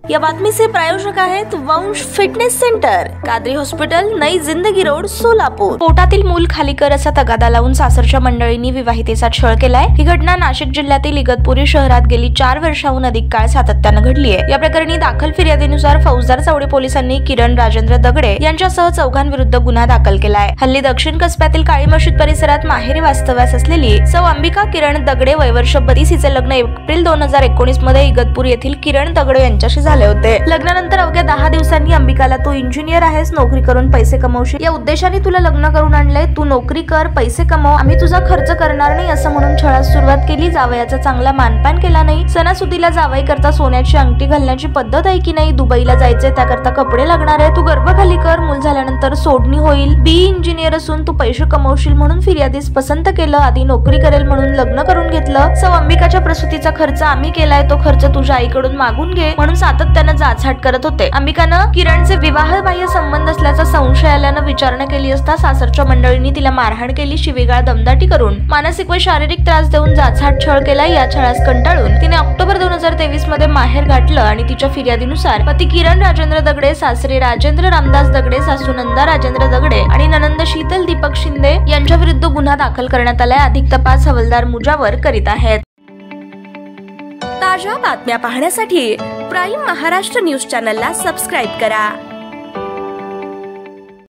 या बातमीचे प्रायोजक आहेत वंश फिटनेस सेंटर, कादरी हॉस्पिटल, नई जिंदगी रोड, सोलापूर। पोटातील मूल खाली कर असा तगादा लावून सासरच्या मंडळींनी विवाहितेचा छळ केलाय। ही घटना नाशिक जिल्ह्यातील इगतपुरी शहरात गेली 4 वर्षांहून अधिक काळ सातत्याने घडली आहे। या प्रकरणी दाखल फिर्यादीनुसार फौजदार चौडे पोलिसांनी किरण राजेंद्र दगडे यांच्यासह 4 विरुद्ध गुन्हा दाखल केलाय। हल्ली दक्षिण कसब्यातील काळी मशीद परिसरात माहेरी वास्तव्यास असलेली सौ अंबिका किरण दगडे वय वर्ष 32 हिचे लग्न एप्रिल 2019 मध्ये इगतपुरी येथील किरण दगडे यांच्याशी झाले होते। लग्नानंतर अवघ्या 10 दिवसांनी अंबिकाला तू इंजिनियर आहेस, नोकरी करून पैसे कमवशील, या उद्देशाने तुला लग्न करून आणले, तू नोकरी कर, पैसे कमव, आम्ही तुझा खर्च करणार नाही असं म्हणून छळास सुरुवात केली। जावयाचा चांगला मानपान केला नाही। सणासुदीला जावई करता सोन्याची अंगठी घालण्याची पद्धत आहे की नाही, दुबईला जायचे त्याकरता कपडे लागणार आहे, तू गर्भ खाली कर, मूल झाल्यानंतर सोडणी होईल, बी इंजिनियर असून तू पैसे कमवशील म्हणून फिर्यादीस पसंत केलं, आधी नोकरी करेल म्हणून लग्न करून घेतलं, सौ अंबिकाच्या प्रसूतीचा खर्च आम्ही केलाय, तो खर्च तुझ्या आईकडून मागून घे म्हणून सातत्याने जाचहाट करत होते। अंबिकानं किरणचे विवाहबाह्य संबंध असल्याचा संशय आल्यानं विचारणा केली असता सासरच्या मंडळींनी तिला मारहाण केली, शिवीगाळ दमदाटी करून मानसिक व शारीरिक त्रास देऊन जाचहाट छळ केला। या छळास कंटाळून तिने ऑक्टोबर 2023 मध्ये माहेर गाठलं आणि तिच्या फिर्यादीनुसार पती किरण राजेंद्र दगडे, सासरे राजेंद्र रामदास दगडे, सासू नंदा राजेंद्र दगडे आणि ननंद शीतल दीपक शिंदे यांच्या विरुद्ध गुन्हा दाखल करण्यात आलाय। अधिक तपास हवालदार मुजावर करीत आहेत। ताज्या बातम्या पाहण्यासाठी प्राईम महाराष्ट्र न्यूज चॅनलला सबस्क्राईब करा।